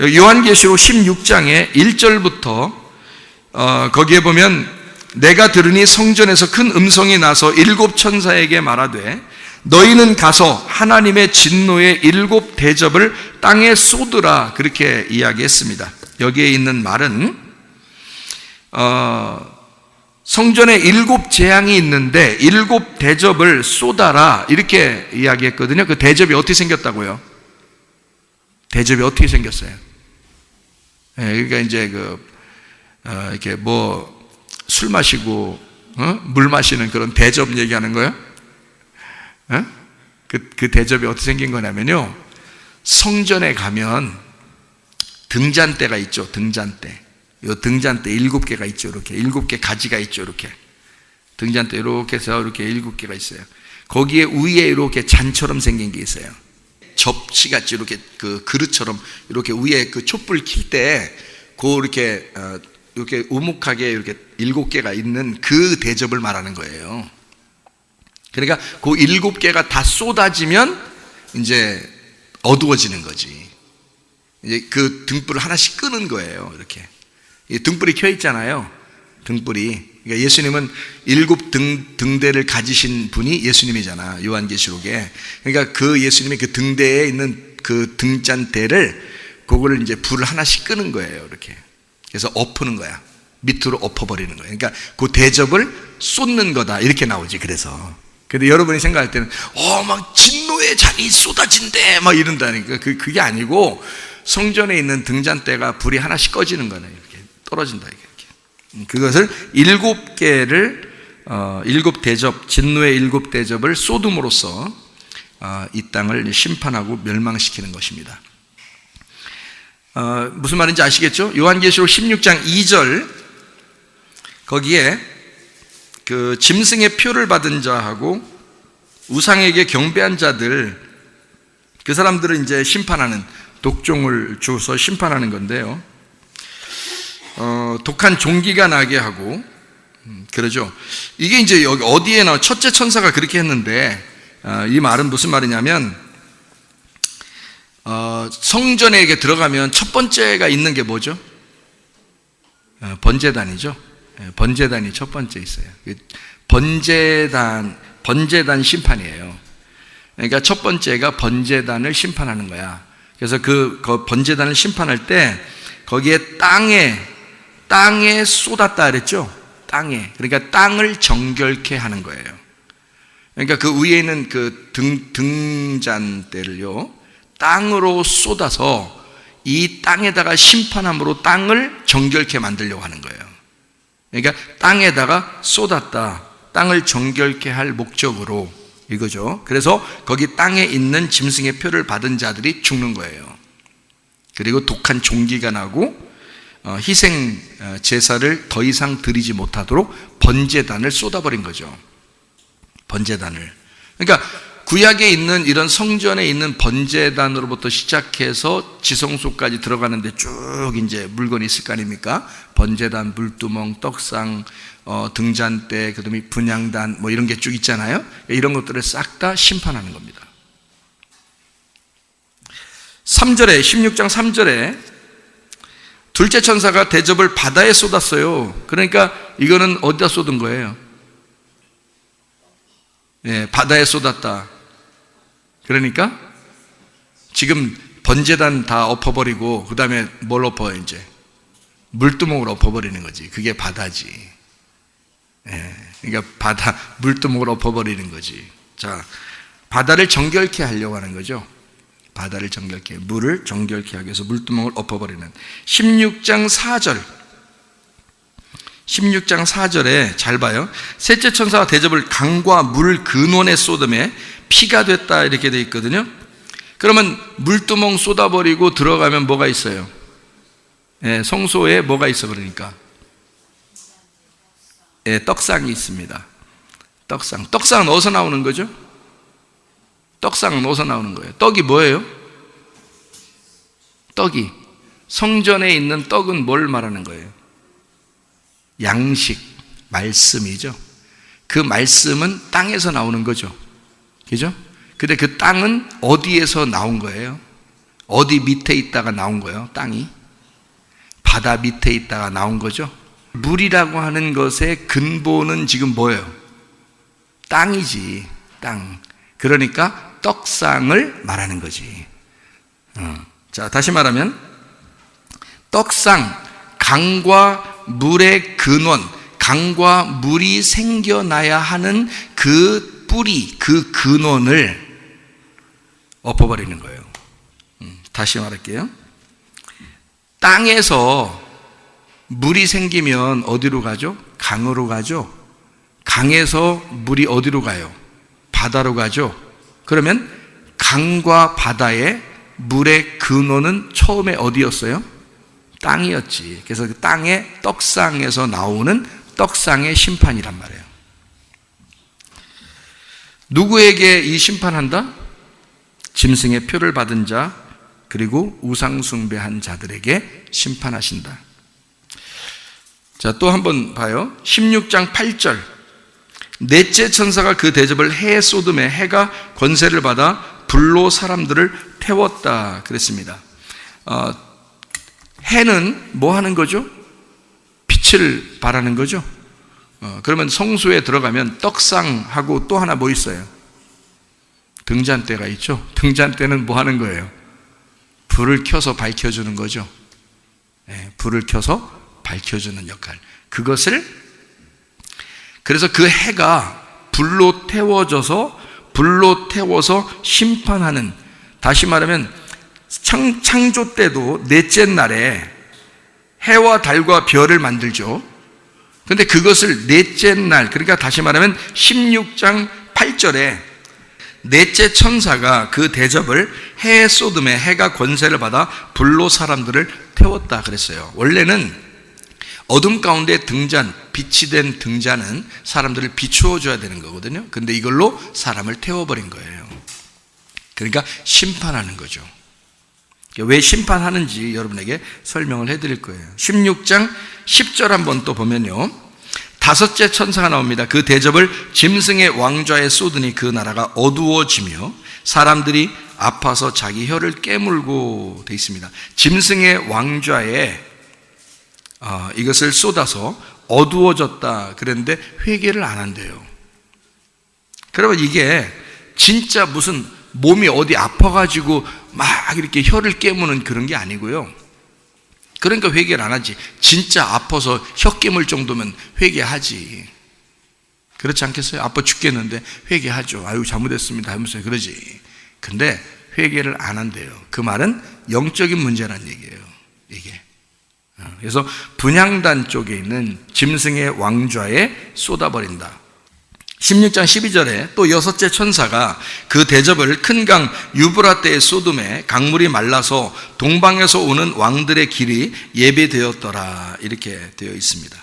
요한계시록 16장의 1절부터 거기에 보면 내가 들으니 성전에서 큰 음성이 나서 일곱 천사에게 말하되 너희는 가서 하나님의 진노의 일곱 대접을 땅에 쏟으라, 그렇게 이야기했습니다. 여기에 있는 말은 성전에 일곱 재앙이 있는데 일곱 대접을 쏟아라, 이렇게 이야기했거든요. 그 대접이 어떻게 생겼다고요? 대접이 어떻게 생겼어요? 그러니까 이제 이렇게 술 마시고 물 마시는 그런 대접 얘기하는 거예요? 그 대접이 어떻게 생긴 거냐면요, 성전에 가면 등잔대가 있죠. 등잔대. 요 등잔대 7개가 있죠. 이렇게 7개 가지가 있죠. 이렇게 등잔대 이렇게 해서 이렇게 7개가 있어요. 거기에 위에 이렇게 잔처럼 생긴 게 있어요. 접시같이 이렇게 그 그릇처럼 이렇게 위에 그 촛불 킬 때 이렇게 우묵하게 이렇게 7개가 있는 그 대접을 말하는 거예요. 그러니까 그 7개가 다 쏟아지면 이제 어두워지는 거지. 이제 그 등불을 하나씩 끄는 거예요. 이렇게 등불이 켜 있잖아요. 등불이. 그러니까 예수님은 7 등대를 가지신 분이 예수님이잖아, 요한계시록에. 그러니까 그 예수님이 그 등대에 있는 그 등잔대를, 그거를 이제 불을 하나씩 끄는 거예요. 이렇게. 그래서 엎는 거야. 밑으로 엎어버리는 거예요. 그러니까 그 대접을 쏟는 거다, 이렇게 나오지. 그래서. 근데 여러분이 생각할 때는 막 진노의 잔이 쏟아진대 막 이런다니까. 그게 아니고 성전에 있는 등잔대가 불이 하나씩 꺼지는 거네. 이렇게 떨어진다, 이렇게. 그것을 7개를 7 대접, 진노의 7 대접을 쏟음으로써 이 땅을 심판하고 멸망시키는 것입니다. 무슨 말인지 아시겠죠? 요한계시록 16장 2절, 거기에 그 짐승의 표를 받은 자하고 우상에게 경배한 자들, 그 사람들을 이제 심판하는, 독종을 주어서 심판하는 건데요. 독한 종기가 나게 하고, 그러죠. 이게 이제 여기 어디에 나와? 첫째 천사가 그렇게 했는데, 이 말은 무슨 말이냐면, 성전에 들어가면 첫 번째가 있는 게 뭐죠? 번제단이죠. 번제단이 첫 번째 있어요. 번제단 심판이에요. 그러니까 첫 번째가 번제단을 심판하는 거야. 그래서 그 번제단을 심판할 때 거기에 땅에 쏟았다 그랬죠. 땅에. 그러니까 땅을 정결케 하는 거예요. 그러니까 그 위에 있는 그 등잔대를요, 땅으로 쏟아서 이 땅에다가 심판함으로 땅을 정결케 만들려고 하는 거예요. 그러니까 땅에다가 쏟았다, 땅을 정결케 할 목적으로, 이거죠. 그래서 거기 땅에 있는 짐승의 표를 받은 자들이 죽는 거예요. 그리고 독한 종기가 나고 희생 제사를 더 이상 드리지 못하도록 번제단을 쏟아버린 거죠. 번제단을. 그러니까 구약에 있는 이런 성전에 있는 번제단으로부터 시작해서 지성소까지 들어가는데 쭉 이제 물건이 있을 거 아닙니까? 번제단, 물두멍, 떡상, 등잔대, 그다음에 분향단, 뭐 이런 게 쭉 있잖아요. 이런 것들을 싹 다 심판하는 겁니다. 3절에, 16장 3절에 둘째 천사가 대접을 바다에 쏟았어요. 그러니까 이거는 어디다 쏟은 거예요? 바다에 쏟았다. 그러니까 지금 번제단 다 엎어버리고 그 다음에 뭘 엎어요? 이제 물두멍을 엎어버리는 거지. 그게 바다지. 그러니까 물두멍을 엎어버리는 거지. 자, 바다를 정결케 하려고 하는 거죠. 바다를 정결케, 물을 정결케 하기 위해서 물두멍을 엎어버리는. 16장 4절에 잘 봐요. 셋째 천사가 대접을 강과 물 근원에 쏟음에 피가 됐다, 이렇게 되어 있거든요. 그러면 물두멍 쏟아버리고 들어가면 뭐가 있어요? 성소에 뭐가 있어? 그러니까 떡상이 있습니다. 떡상은 어디서 나오는 거죠? 떡상은 어디서 나오는 거예요? 떡이 뭐예요? 떡이, 성전에 있는 떡은 뭘 말하는 거예요? 양식, 말씀이죠. 그 말씀은 땅에서 나오는 거죠. 그죠? 근데 그 땅은 어디에서 나온 거예요? 어디 밑에 있다가 나온 거예요, 땅이. 바다 밑에 있다가 나온 거죠. 물이라고 하는 것의 근본은 지금 뭐예요? 땅이지, 땅. 그러니까 떡상을 말하는 거지. 자, 다시 말하면 떡상, 강과 물의 근원, 강과 물이 생겨나야 하는 그 뿌리, 그 근원을 엎어버리는 거예요. 다시 말할게요. 땅에서 물이 생기면 어디로 가죠? 강으로 가죠. 강에서 물이 어디로 가요? 바다로 가죠. 그러면 강과 바다의 물의 근원은 처음에 어디였어요? 땅이었지. 그래서 그 땅의 떡상에서 나오는 떡상의 심판이란 말이에요. 누구에게 이 심판한다? 짐승의 표를 받은 자, 그리고 우상 숭배한 자들에게 심판하신다. 자, 또 한번 봐요. 16장 8절. 넷째 천사가 그 대접을 해 쏟음에 해가 권세를 받아 불로 사람들을 태웠다 그랬습니다. 해는 뭐 하는 거죠? 빛을 발하는 거죠. 그러면 성소에 들어가면 떡상하고 또 하나 뭐 있어요? 등잔대가 있죠. 등잔대는 뭐 하는 거예요? 불을 켜서 밝혀주는 거죠. 불을 켜서 밝혀주는 역할. 그것을, 그래서 그 해가 불로 태워서 심판하는, 다시 말하면 창조 때도 넷째 날에 해와 달과 별을 만들죠. 근데 그것을 넷째 날, 그러니까 다시 말하면 16장 8절에 넷째 천사가 그 대접을 해 쏟음에 해가 권세를 받아 불로 사람들을 태웠다 그랬어요. 원래는 어둠 가운데 등잔, 빛이 된 등잔은 사람들을 비추어 줘야 되는 거거든요. 근데 이걸로 사람을 태워버린 거예요. 그러니까 심판하는 거죠. 왜 심판하는지 여러분에게 설명을 해드릴 거예요. 16장 10절 한번 또 보면요, 다섯째 천사가 나옵니다. 그 대접을 짐승의 왕좌에 쏟으니 그 나라가 어두워지며 사람들이 아파서 자기 혀를 깨물고 돼 있습니다. 짐승의 왕좌에 이것을 쏟아서 어두워졌다 그랬는데 회개를 안 한대요. 그러면 이게 진짜 무슨 몸이 어디 아파가지고 막 이렇게 혀를 깨무는 그런 게 아니고요. 그러니까 회개를 안 하지. 진짜 아파서 혀 깨물 정도면 회개하지. 그렇지 않겠어요? 아파 죽겠는데 회개하죠. 아유 잘못했습니다 하면서 그러지. 근데 회개를 안 한대요. 그 말은 영적인 문제란 얘기예요. 이게. 그래서 분향단 쪽에 있는 짐승의 왕좌에 쏟아버린다. 16장 12절에 또 여섯째 천사가 그 대접을 큰 강 유브라데의 소돔에 강물이 말라서 동방에서 오는 왕들의 길이 예배되었더라 이렇게 되어 있습니다.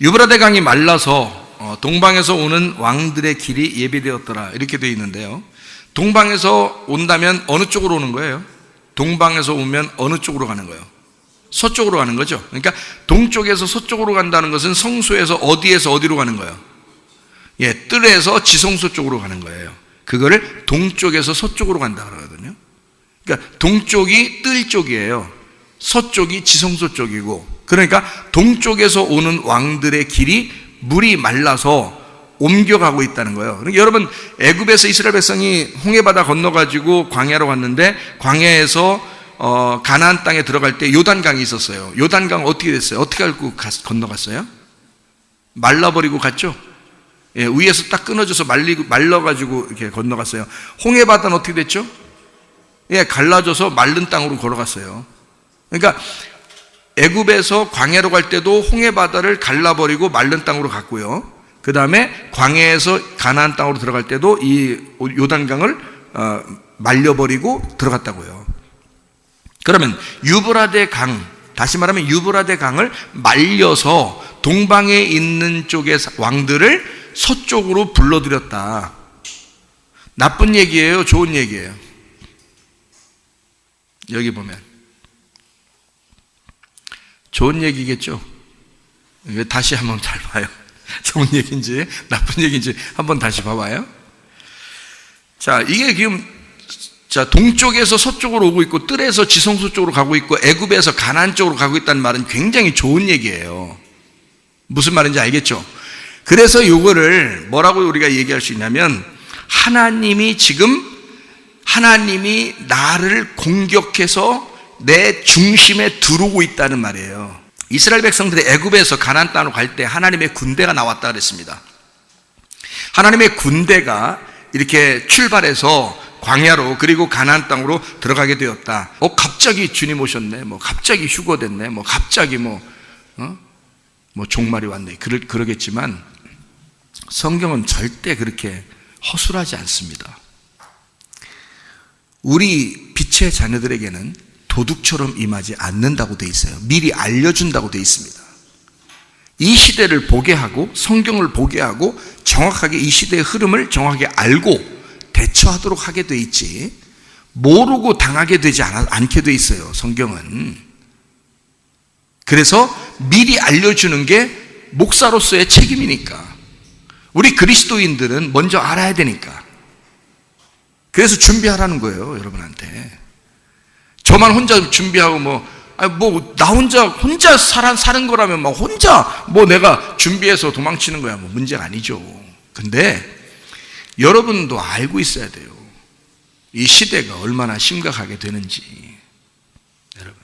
유브라데 강이 말라서 동방에서 오는 왕들의 길이 예배되었더라 이렇게 되어 있는데요, 동방에서 온다면 어느 쪽으로 오는 거예요? 동방에서 오면 어느 쪽으로 가는 거예요? 서쪽으로 가는 거죠. 그러니까 동쪽에서 서쪽으로 간다는 것은 성소에서 어디에서 어디로 가는 거예요? 뜰에서 지성소 쪽으로 가는 거예요. 그거를 동쪽에서 서쪽으로 간다 그러거든요. 그러니까 동쪽이 뜰 쪽이에요. 서쪽이 지성소 쪽이고, 그러니까 동쪽에서 오는 왕들의 길이 물이 말라서 옮겨가고 있다는 거예요. 그러니까 여러분, 애굽에서 이스라엘 백성이 홍해바다 건너가지고 광야로 갔는데, 광야에서 가나안 땅에 들어갈 때 요단강이 있었어요. 요단강 어떻게 됐어요? 어떻게 알고 건너갔어요? 말라버리고 갔죠? 위에서 딱 끊어져서 말라가지고 이렇게 건너갔어요. 홍해바다는 어떻게 됐죠? 갈라져서 마른 땅으로 걸어갔어요. 그러니까 애굽에서 광야로 갈 때도 홍해바다를 갈라버리고 마른 땅으로 갔고요. 그 다음에 광야에서 가나안 땅으로 들어갈 때도 이 요단강을 말려버리고 들어갔다고요. 그러면 유브라데 강, 다시 말하면 유브라데 강을 말려서 동방에 있는 쪽의 왕들을 서쪽으로 불러들였다. 나쁜 얘기예요? 좋은 얘기예요? 여기 보면 좋은 얘기겠죠? 다시 한번 잘 봐요. 좋은 얘기인지 나쁜 얘기인지 한번 다시 봐봐요. 자, 이게 지금 자, 동쪽에서 서쪽으로 오고 있고 뜰에서 지성소 쪽으로 가고 있고 애굽에서 가나안 쪽으로 가고 있다는 말은 굉장히 좋은 얘기예요. 무슨 말인지 알겠죠? 그래서 이거를 뭐라고 우리가 얘기할 수 있냐면, 하나님이 나를 공격해서 내 중심에 들어오고 있다는 말이에요. 이스라엘 백성들이 애굽에서 가나안 땅으로 갈 때 하나님의 군대가 나왔다 그랬습니다. 하나님의 군대가 이렇게 출발해서 광야로 그리고 가나안 땅으로 들어가게 되었다. 갑자기 주님 오셨네. 갑자기 휴거됐네. 갑자기 종말이 왔네. 그러겠지만 성경은 절대 그렇게 허술하지 않습니다. 우리 빛의 자녀들에게는 도둑처럼 임하지 않는다고 되어 있어요. 미리 알려준다고 되어 있습니다. 이 시대를 보게 하고 성경을 보게 하고 정확하게 이 시대의 흐름을 정확하게 알고 대처하도록 하게 돼 있지, 모르고 당하게 되지 않게 돼 있어요, 성경은. 그래서 미리 알려주는 게 목사로서의 책임이니까. 우리 그리스도인들은 먼저 알아야 되니까. 그래서 준비하라는 거예요, 여러분한테. 저만 혼자 준비하고 나 혼자 사는 거라면 혼자 내가 준비해서 도망치는 거야. 문제가 아니죠. 근데 여러분도 알고 있어야 돼요. 이 시대가 얼마나 심각하게 되는지. 여러분,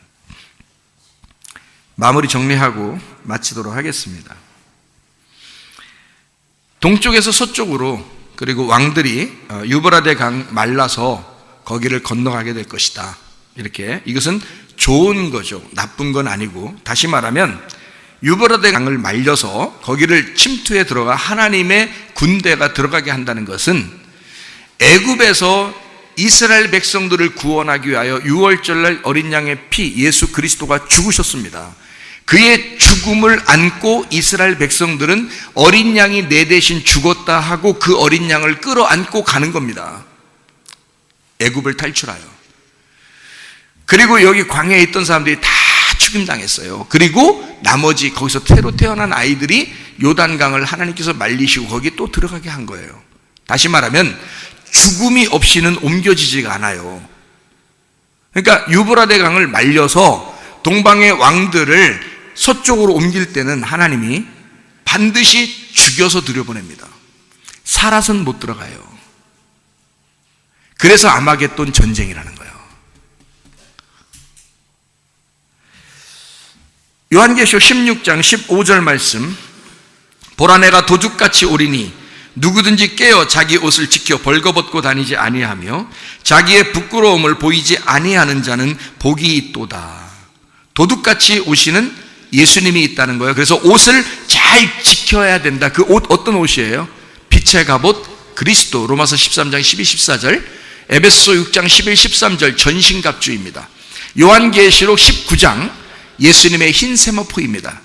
마무리 정리하고 마치도록 하겠습니다. 동쪽에서 서쪽으로, 그리고 왕들이 유브라데 강 말라서 거기를 건너가게 될 것이다. 이렇게, 이것은 좋은 거죠. 나쁜 건 아니고, 다시 말하면 유브라데 강을 말려서 거기를 침투해 들어가 하나님의 군대가 들어가게 한다는 것은, 애굽에서 이스라엘 백성들을 구원하기 위하여 유월절날 어린 양의 피 예수 그리스도가 죽으셨습니다. 그의 죽음을 안고 이스라엘 백성들은 어린 양이 내 대신 죽었다 하고 그 어린 양을 끌어안고 가는 겁니다. 애굽을 탈출하여. 그리고 여기 광야에 있던 사람들이 다 죽임당했어요. 그리고 나머지 거기서 새로 태어난 아이들이 요단강을 하나님께서 말리시고 거기에 또 들어가게 한 거예요. 다시 말하면 죽음이 없이는 옮겨지지가 않아요. 그러니까 유브라데 강을 말려서 동방의 왕들을 서쪽으로 옮길 때는 하나님이 반드시 죽여서 들여보냅니다. 살아서는 못 들어가요. 그래서 아마겟돈 전쟁이라는 거예요. 요한계시록 16장 15절 말씀, 보라 내가 도둑같이 오리니 누구든지 깨어 자기 옷을 지켜 벌거벗고 다니지 아니하며 자기의 부끄러움을 보이지 아니하는 자는 복이 있도다. 도둑같이 오시는 예수님이 있다는 거예요. 그래서 옷을 잘 지켜야 된다. 그 옷 어떤 옷이에요? 빛의 갑옷 그리스도, 로마서 13장 12, 14절, 에베소 6장 11, 13절 전신갑주입니다. 요한계시록 19장 예수님의 흰 세마포입니다.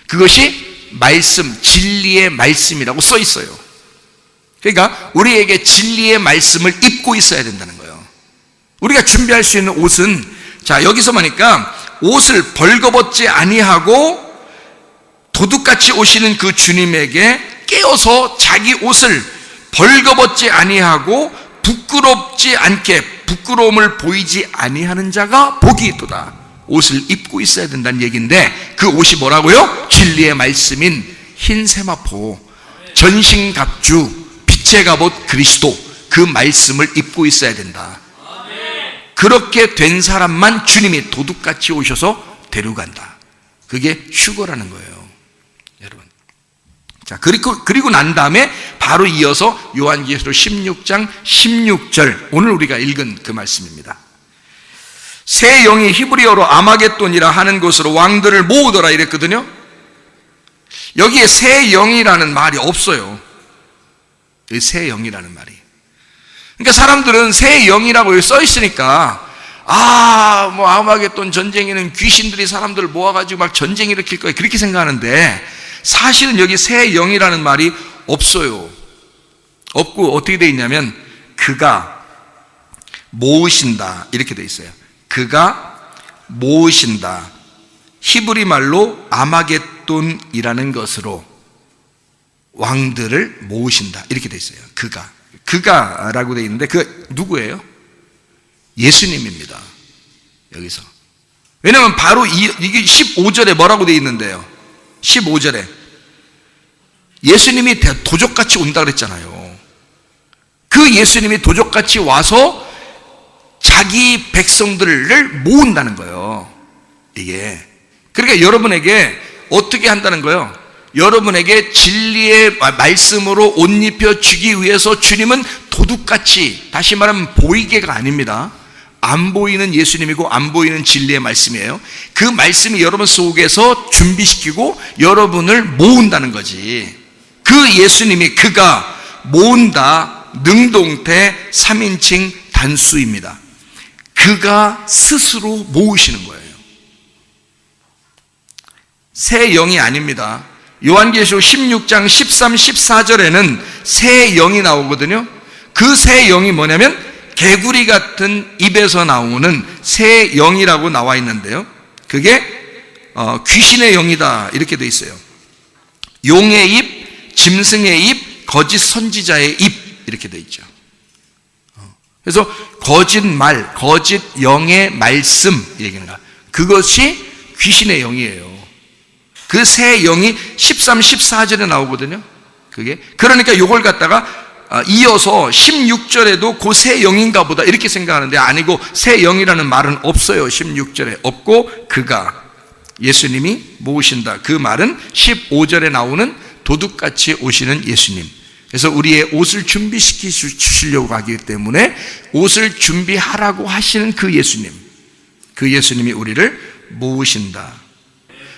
그것이 말씀, 진리의 말씀이라고 써 있어요. 그러니까 우리에게 진리의 말씀을 입고 있어야 된다는 거예요. 우리가 준비할 수 있는 옷은, 자, 여기서 보니까 옷을 벌거벗지 아니하고 도둑같이 오시는 그 주님에게 깨어서 자기 옷을 벌거벗지 아니하고 부끄럽지 않게, 부끄러움을 보이지 아니하는 자가 복이 있도다. 옷을 입고 있어야 된다는 얘기인데, 그 옷이 뭐라고요? 진리의 말씀인 흰 세마포, 전신갑주, 빛의 갑옷 그리스도, 그 말씀을 입고 있어야 된다. 그렇게 된 사람만 주님이 도둑같이 오셔서 데려간다. 그게 휴거라는 거예요, 여러분. 자, 그리고 난 다음에 바로 이어서 요한계시록 16장 16절, 오늘 우리가 읽은 그 말씀입니다. 새 영이 히브리어로 아마겟돈이라 하는 곳으로 왕들을 모으더라 이랬거든요. 여기에 새 영이라는 말이 없어요. 새 영이라는 말이. 그러니까 사람들은 새 영이라고 여기 써 있으니까, 아마겟돈 전쟁에는 귀신들이 사람들을 모아가지고 막 전쟁 일으킬 거야, 그렇게 생각하는데, 사실은 여기 새 영이라는 말이 없어요. 없고 어떻게 돼 있냐면, 그가 모으신다 이렇게 돼 있어요. 그가 모으신다. 히브리 말로 아마겟돈이라는 것으로 왕들을 모으신다 이렇게 돼 있어요. 그가라고 돼 있는데, 그 누구예요? 예수님입니다. 여기서. 왜냐하면 바로 이게 15절에 뭐라고 되어 있는데요. 15절에 예수님이 도적같이 온다 그랬잖아요. 그 예수님이 도적같이 와서 자기 백성들을 모은다는 거예요. 이게. 그러니까 여러분에게 어떻게 한다는 거예요? 여러분에게 진리의 말씀으로 옷 입혀 주기 위해서 주님은 도둑같이, 다시 말하면 보이게가 아닙니다. 안 보이는 예수님이고 안 보이는 진리의 말씀이에요. 그 말씀이 여러분 속에서 준비시키고 여러분을 모은다는 거지. 그 예수님이, 그가 모은다, 능동태 3인칭 단수입니다. 그가 스스로 모으시는 거예요. 새 영이 아닙니다. 요한계시록 16장 13, 14절에는 새 영이 나오거든요. 그 새 영이 뭐냐면 개구리 같은 입에서 나오는 새 영이라고 나와 있는데요. 그게 귀신의 영이다 이렇게 돼 있어요. 용의 입, 짐승의 입, 거짓 선지자의 입 이렇게 돼 있죠. 그래서 거짓 말, 거짓 영의 말씀 얘기는 거야. 그것이 귀신의 영이에요. 그 새 영이 13, 14절에 나오거든요. 그게. 그러니까 요걸 갖다가 이어서 16절에도 그 새 영인가 보다 이렇게 생각하는데 아니고 새 영이라는 말은 없어요. 16절에 없고 그가 예수님이 모으신다. 그 말은 15절에 나오는 도둑같이 오시는 예수님. 그래서 우리의 옷을 준비시켜 주시려고 하기 때문에 옷을 준비하라고 하시는 그 예수님. 그 예수님이 우리를 모으신다.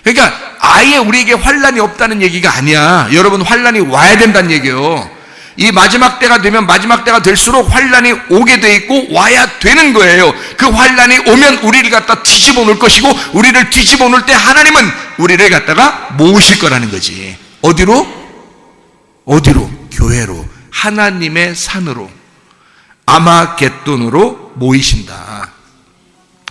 그러니까 아예 우리에게 환란이 없다는 얘기가 아니야. 여러분, 환란이 와야 된다는 얘기예요. 이 마지막 때가 되면 마지막 때가 될수록 환란이 오게 돼 있고 와야 되는 거예요. 그 환란이 오면 우리를 갖다 뒤집어 놓을 것이고 우리를 뒤집어 놓을 때 하나님은 우리를 갖다가 모으실 거라는 거지. 어디로? 교회로, 하나님의 산으로, 아마겟돈으로 모이신다.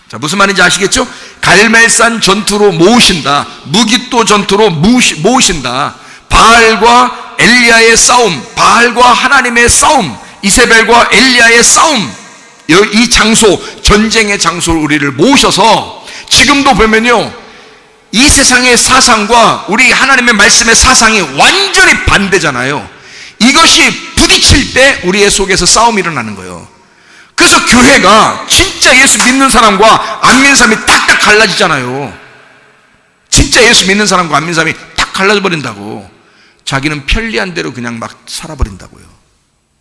자, 무슨 말인지 아시겠죠? 갈멜산 전투로 모으신다. 무깃도 전투로 모으신다. 바알과 엘리야의 싸움, 바알과 하나님의 싸움, 이세벨과 엘리야의 싸움, 이 장소, 전쟁의 장소를 우리를 모으셔서 지금도 보면요, 이 세상의 사상과 우리 하나님의 말씀의 사상이 완전히 반대잖아요. 이것이 부딪힐 때 우리의 속에서 싸움이 일어나는 거예요. 그래서 교회가 진짜 예수 믿는 사람과 안 믿는 사람이 딱딱 갈라지잖아요. 진짜 예수 믿는 사람과 안 믿는 사람이 딱 갈라져 버린다고. 자기는 편리한 대로 그냥 막 살아버린다고요.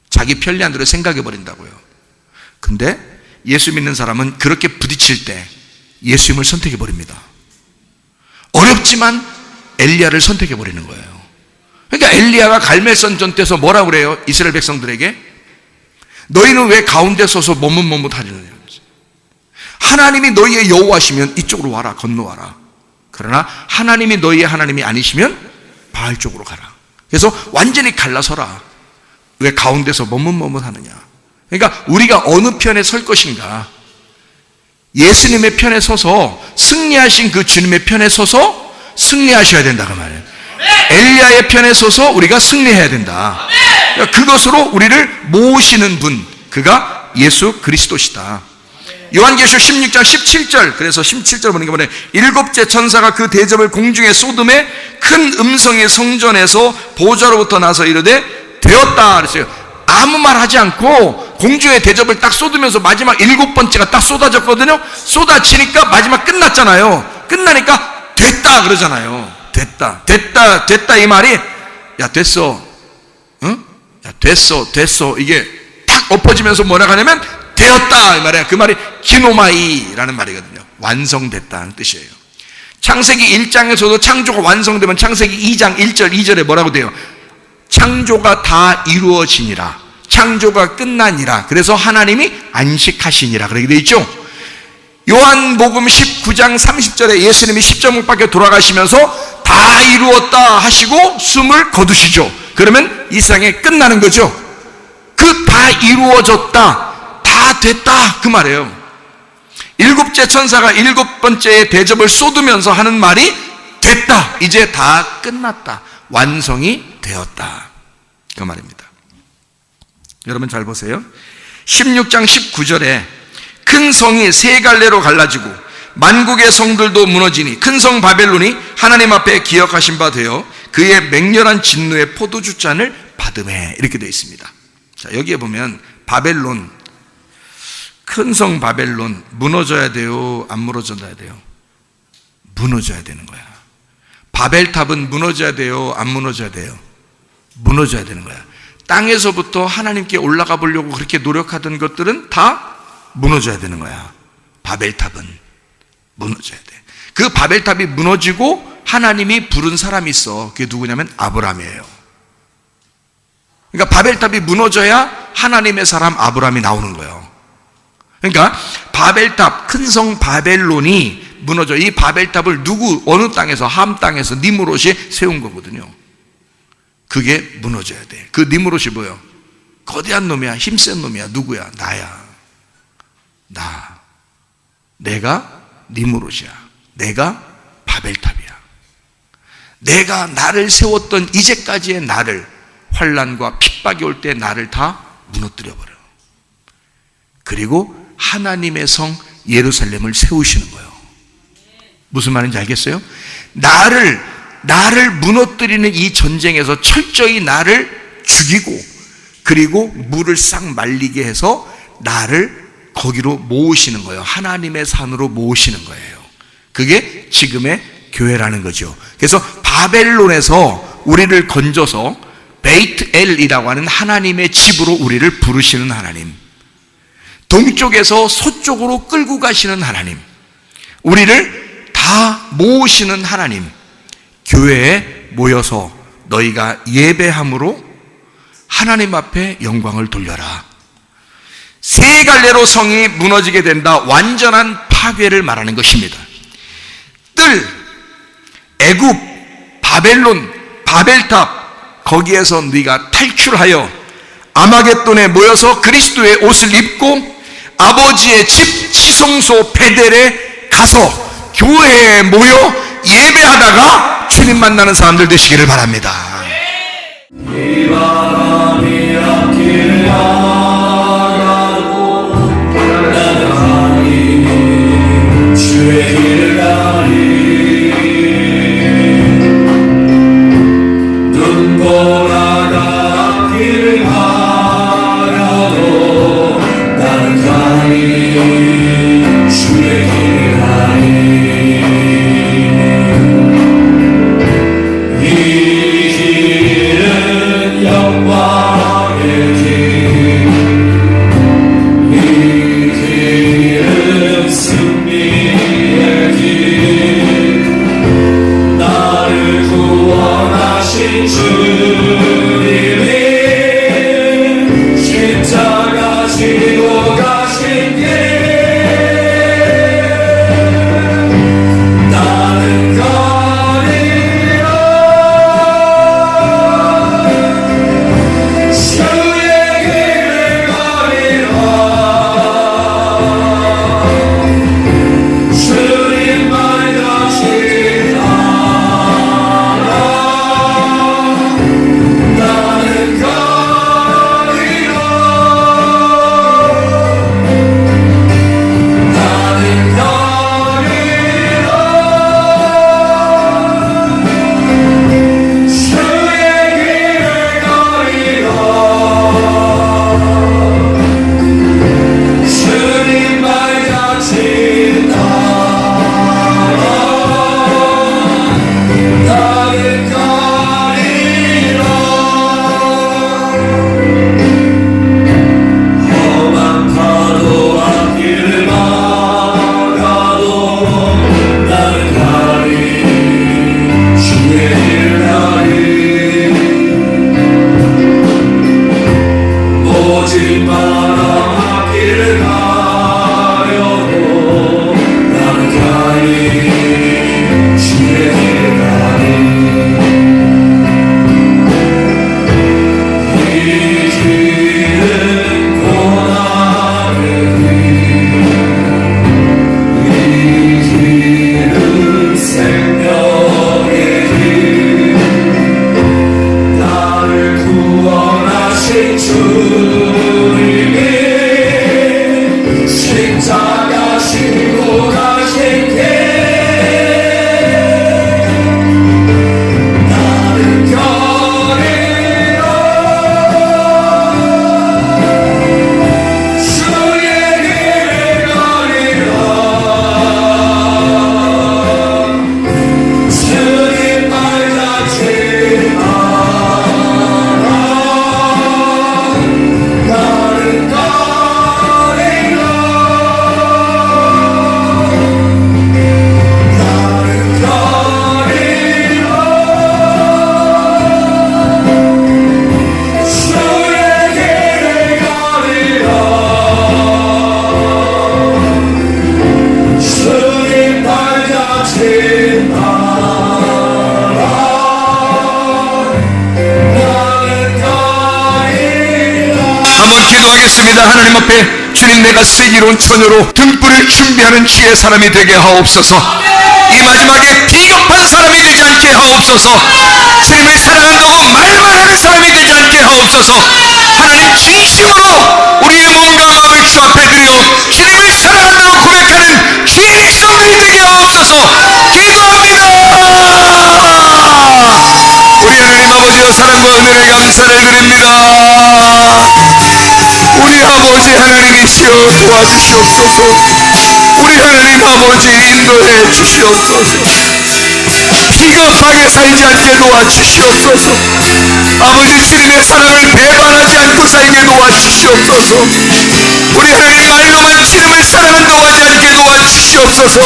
자기 편리한 대로 생각해 버린다고요. 근데 예수 믿는 사람은 그렇게 부딪힐 때 예수님을 선택해 버립니다. 어렵지만 엘리야를 선택해 버리는 거예요. 그러니까 엘리야가 갈멜산 전투에서 뭐라고 그래요? 이스라엘 백성들에게 너희는 왜 가운데 서서 머뭇머뭇하느냐. 하나님이 너희의 여호와시면 이쪽으로 와라, 건너와라. 그러나 하나님이 너희의 하나님이 아니시면 바알 쪽으로 가라. 그래서 완전히 갈라서라. 왜 가운데서 머뭇머뭇하느냐. 그러니까 우리가 어느 편에 설 것인가. 예수님의 편에 서서 승리하신 그 주님의 편에 서서 승리하셔야 된다 그 말이에요. 엘리야의 편에 서서 우리가 승리해야 된다. 그러니까 그것으로 우리를 모으시는 분, 그가 예수 그리스도시다. 요한계시록 16장 17절, 그래서 17절 보니까 뭐래? 일곱째 천사가 그 대접을 공중에 쏟음에 큰 음성이 성전에서 보좌로부터 나서 이르되 되었다 그랬어요. 아무 말 하지 않고 공중에 대접을 딱 쏟으면서 마지막 일곱 번째가 딱 쏟아졌거든요. 쏟아지니까 마지막 끝났잖아요. 끝나니까 됐다 그러잖아요. 됐다 이 말이, 야 됐어, 응? 야 됐어 이게 탁 엎어지면서 뭐라고 하냐면 되었다 이 말이야. 그 말이 기노마이라는 말이거든요. 완성됐다는 뜻이에요. 창세기 1장에서도 창조가 완성되면 창세기 2장 1절 2절에 뭐라고 돼요? 창조가 다 이루어지니라, 창조가 끝나니라. 그래서 하나님이 안식하시니라 그렇게 되어 있죠. 요한복음 19장 30절에 예수님이 십자가 못 박혀 돌아가시면서 다 이루었다 하시고 숨을 거두시죠. 그러면 이 세상에 끝나는 거죠. 그 다 이루어졌다, 다 됐다 그 말이에요. 일곱째 천사가 일곱 번째의 대접을 쏟으면서 하는 말이 됐다, 이제 다 끝났다, 완성이 되었다 그 말입니다. 여러분 잘 보세요. 16장 19절에 큰 성이 세 갈래로 갈라지고 만국의 성들도 무너지니 큰 성 바벨론이 하나님 앞에 기억하신 바 되어 그의 맹렬한 진노의 포도주 잔을 받음에, 이렇게 되어 있습니다. 자, 여기에 보면 바벨론, 큰 성 바벨론 무너져야 돼요, 안 무너져야 돼요? 무너져야 되는 거야. 바벨탑은 무너져야 돼요, 안 무너져야 돼요? 무너져야 되는 거야. 땅에서부터 하나님께 올라가 보려고 그렇게 노력하던 것들은 다 무너져야 되는 거야. 바벨탑은 무너져야 돼. 그 바벨탑이 무너지고 하나님이 부른 사람이 있어. 그게 누구냐면 아브라함이에요. 그러니까 바벨탑이 무너져야 하나님의 사람 아브라함이 나오는 거예요. 그러니까 바벨탑, 큰 성 바벨론이 무너져. 이 바벨탑을 어느 땅에서, 함 땅에서 니므롯이 세운 거거든요. 그게 무너져야 돼. 그 니므롯이 뭐예요? 거대한 놈이야, 힘센 놈이야. 누구야? 나야. 내가 니므롯이야. 내가 바벨탑이야. 내가 나를 세웠던 이제까지의 나를, 환난과 핍박이 올 때 나를 다 무너뜨려 버려. 그리고 하나님의 성 예루살렘을 세우시는 거예요. 무슨 말인지 알겠어요? 나를 무너뜨리는 이 전쟁에서 철저히 나를 죽이고, 그리고 물을 싹 말리게 해서 나를 거기로 모으시는 거예요. 하나님의 산으로 모으시는 거예요. 그게 지금의 교회라는 거죠. 그래서 바벨론에서 우리를 건져서 베이트엘이라고 하는 하나님의 집으로 우리를 부르시는 하나님, 동쪽에서 서쪽으로 끌고 가시는 하나님, 우리를 다 모으시는 하나님, 교회에 모여서 너희가 예배함으로 하나님 앞에 영광을 돌려라. 세 갈래로 성이 무너지게 된다. 완전한 파괴를 말하는 것입니다. 애굽, 바벨론, 바벨탑, 거기에서 네가 탈출하여 아마겟돈에 모여서 그리스도의 옷을 입고 아버지의 집 지성소 베델에 가서 교회에 모여 예배하다가 주님 만나는 사람들 되시기를 바랍니다. 이 바람이 앞길 나가고 나가니 주의 길 가니 눈 돌아가 앞길 가려도 나는 가니 주의 길 가니 기도하겠습니다. 하나님 앞에 주님, 내가 슬기로운 처녀로 등불을 준비하는 주의 사람이 되게 하옵소서. 이 마지막에 비겁한 사람이 되지 않게 하옵소서. 주님을 사랑한다고 말만 하는 사람이 되지 않게 하옵소서. 하나님, 진심으로 우리의 몸과 마음을 주 앞에 드려 주님을 사랑한다고 고백하는 주의 백성들이 되게 하옵소서. 기도합니다. 우리 하나님 아버지의 사랑과 은혜를 감사를 드립니다. 우리 아버지 하나님이시여 도와주시옵소서. 우리 하나님 아버지 인도해 주시옵소서. 비겁하게 살지 않게 도와주시옵소서. 아버지, 주님의 사랑을 배반하지 않고 살게 도와주시옵소서. 우리 하나님 말로만 주님을 사랑한다고 하지 않게 도와주시옵소서.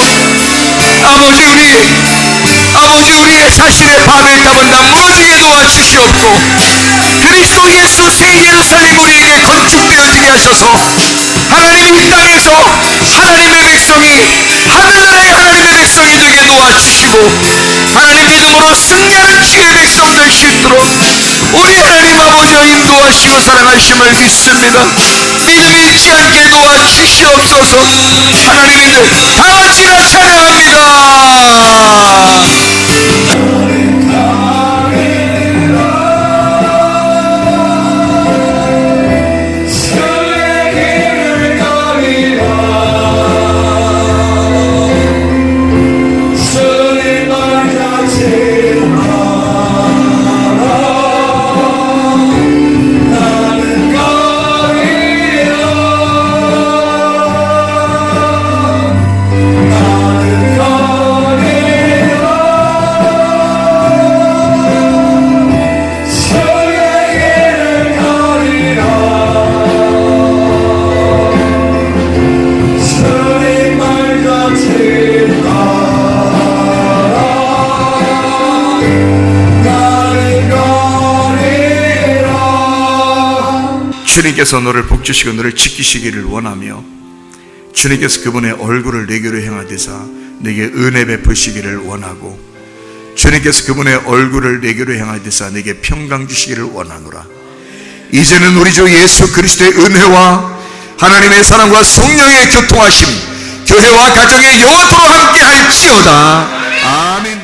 아버지, 우리의 자신의 바벨탑은 다 무너지게 도와주시옵고, 그리스도 예수 새 예루살렘 우리에게 건축되어지게 하셔서 하나님 이 땅에서 하나님의 백성이 하늘나라의 하나님의 백성이 되게 도와주시고, 하나님 믿음으로 승리하는 주의 백성 될 수 있도록 우리 하나님 아버지와 인도하시고 사랑하심을 믿습니다. 믿음 잃지 않게 도와주시옵소서. 하나님인들 다 같이 다 찬양합니다. 주님께서 너를 복주시고 너를 지키시기를 원하며, 주님께서 그분의 얼굴을 내게로 향하되사 내게 은혜 베푸시기를 원하고, 주님께서 그분의 얼굴을 내게로 향하되사 내게 평강 주시기를 원하노라. 이제는 우리 주 예수 그리스도의 은혜와 하나님의 사랑과 성령의 교통하심 교회와 가정에 영원토록 함께 할지어다. 아멘.